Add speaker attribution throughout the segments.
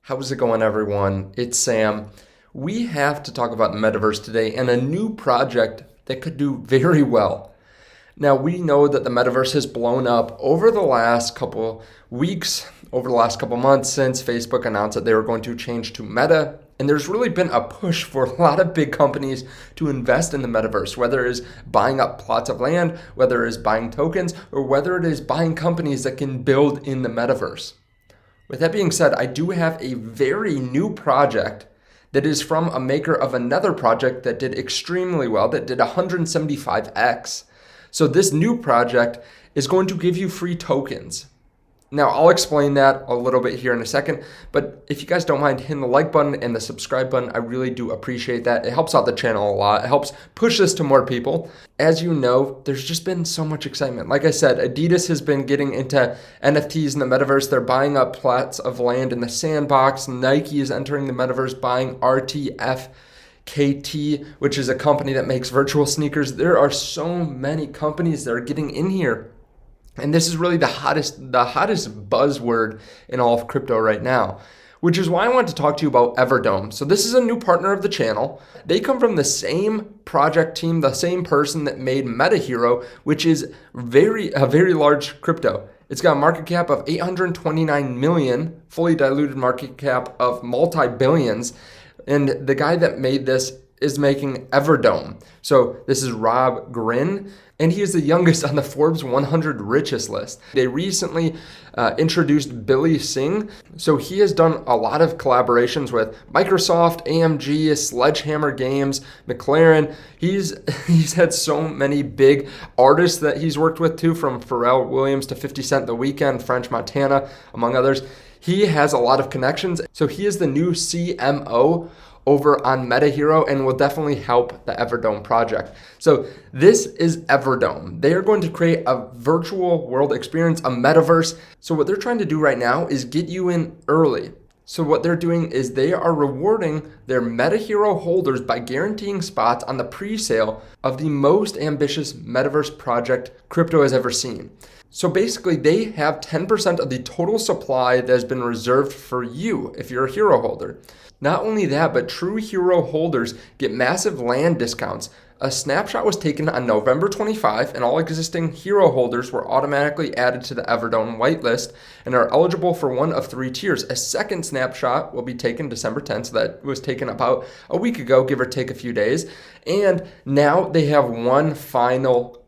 Speaker 1: How's it going, everyone? It's Sam. We have to talk about the metaverse today and a new project that could do very well. Now, we know that the metaverse has blown up over the last couple weeks, over the last couple months since Facebook announced that they were going to change to Meta. And there's really been a push for a lot of big companies to invest in the metaverse, whether it is buying up plots of land, whether it is buying tokens, or whether it is buying companies that can build in the metaverse. With that being said, I do have a very new project that is from a maker of another project that did extremely well, that did 175x. So this new project is going to give you free tokens. Now, I'll explain that a little bit here in a second, but if you guys don't mind hitting the like button and the subscribe button, I really do appreciate that. It helps out the channel a lot. It helps push this to more people. As you know, there's just been so much excitement. Like I said, Adidas has been getting into NFTs in the metaverse. They're buying up plots of land in the sandbox. Nike is entering the metaverse, buying RTFKT, which is a company that makes virtual sneakers. There are so many companies that are getting in here. And this is really the hottest buzzword in all of crypto right now, which is why I want to talk to you about Everdome. So this is a new partner of the channel. They come from the same project team, the same person that made MetaHero, which is a very large crypto. It's got a market cap of 829 million, fully diluted market cap of multi-billions. And the guy that made this is making Everdome. So this is Rob Grin, and he is the youngest on the Forbes 100 richest list. They recently introduced Billy Singh. So he has done a lot of collaborations with Microsoft, AMG, Sledgehammer Games, McLaren. He's had so many big artists that he's worked with too, from Pharrell Williams to 50 Cent The Weeknd, French Montana, among others. He has a lot of connections. So he is the new CMO over on MetaHero and will definitely help the Everdome project. So this is Everdome. They are going to create a virtual world experience, a metaverse. So what they're trying to do right now is get you in early. So what they're doing is they are rewarding their MetaHero holders by guaranteeing spots on the pre-sale of the most ambitious metaverse project crypto has ever seen. So basically, they have 10% of the total supply that has been reserved for you if you're a hero holder. Not only that, but true hero holders get massive land discounts. A snapshot was taken on November 25, and all existing hero holders were automatically added to the Everdome whitelist and are eligible for one of 3 tiers. A second snapshot will be taken December 10th, so that was taken about a week ago, give or take a few days. And now they have one final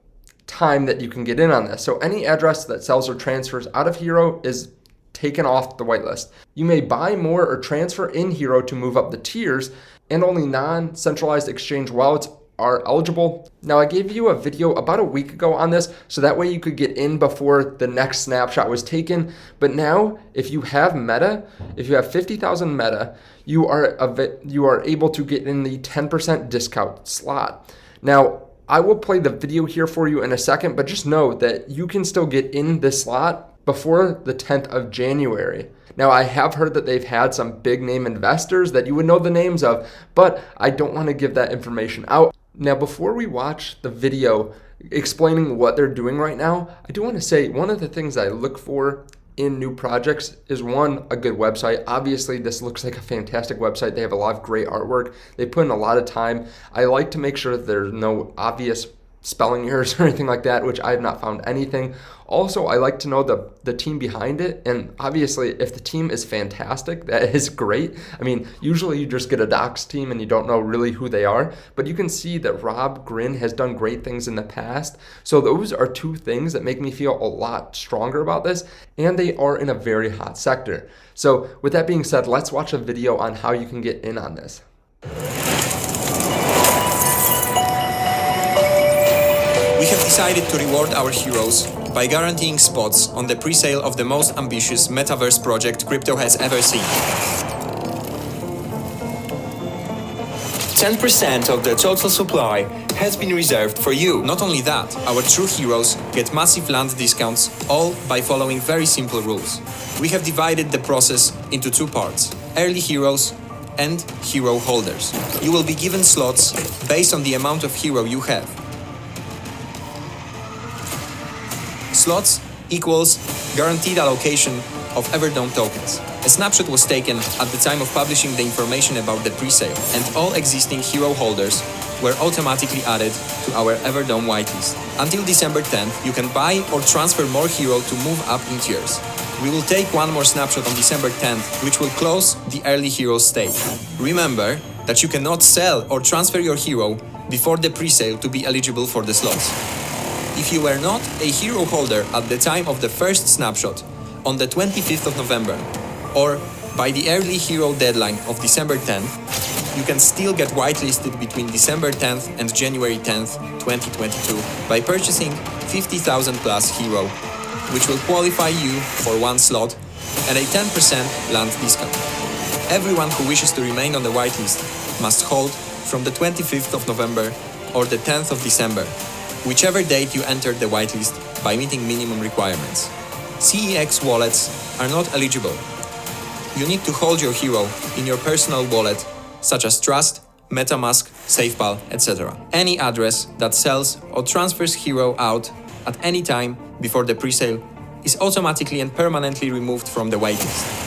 Speaker 1: time that you can get in on this. So any address that sells or transfers out of Hero is taken off the whitelist. You may buy more or transfer in Hero to move up the tiers, and only non-centralized exchange wallets are eligible. Now, I gave you a video about a week ago on this, so that way you could get in before the next snapshot was taken. But now, if you have Meta, if you have 50,000 Meta, you are able to get in the 10% discount slot. Now, I will play the video here for you in a second, but just know that you can still get in this slot before the 10th of January. Now, I have heard that they've had some big name investors that you would know the names of, but I don't want to give that information out. Now, before we watch the video explaining what they're doing right now, I do want to say one of the things I look for in new projects is, one, a good website. Obviously, this looks like a fantastic website. They have a lot of great artwork. They put in a lot of time. I like to make sure that there's no obvious spelling errors or anything like that, which I have not found anything. Also, I like to know the team behind it, and obviously if the team is fantastic, that is great. I mean, usually you just get a docs team and you don't know really who they are, but you can see that Rob Grin has done great things in the past. So those are 2 things that make me feel a lot stronger about this, and they are in a very hot sector. So with that being said, let's watch a video on how you can get in on this.
Speaker 2: We have decided to reward our heroes by guaranteeing spots on the pre-sale of the most ambitious metaverse project crypto has ever seen. 10% of the total supply has been reserved for you. Not only that, our true heroes get massive land discounts, all by following very simple rules. We have divided the process into 2 parts: early heroes and hero holders. You will be given slots based on the amount of hero you have. Slots equals guaranteed allocation of Everdome tokens. A snapshot was taken at the time of publishing the information about the pre-sale, and all existing hero holders were automatically added to our Everdome whitelist. Until December 10th, you can buy or transfer more hero to move up in tiers. We will take one more snapshot on December 10th, which will close the early hero stage. Remember that you cannot sell or transfer your hero before the pre-sale to be eligible for the slots. If you were not a hero holder at the time of the first snapshot on the 25th of November, or by the early hero deadline of December 10th, you can still get whitelisted between December 10th and January 10th, 2022 by purchasing 50,000 plus hero, which will qualify you for one slot and a 10% land discount. Everyone who wishes to remain on the whitelist must hold from the 25th of November or the 10th of December, whichever date you entered the whitelist by meeting minimum requirements. CEX wallets are not eligible. You need to hold your hero in your personal wallet, such as Trust, MetaMask, SafePal, etc. Any address that sells or transfers hero out at any time before the presale is automatically and permanently removed from the waitlist.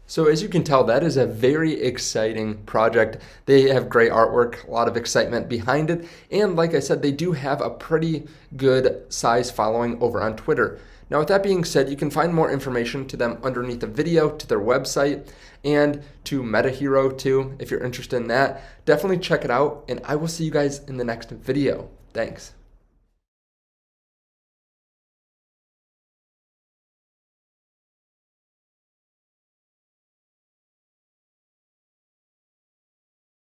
Speaker 1: So as you can tell, that is a very exciting project. They have great artwork, a lot of excitement behind it, and like I said, they do have a pretty good size following over on Twitter. Now with that being said, you can find more information to them underneath the video, to their website, and to MetaHero too, if you're interested in that. Definitely check it out, and I will see you guys in the next video. Thanks.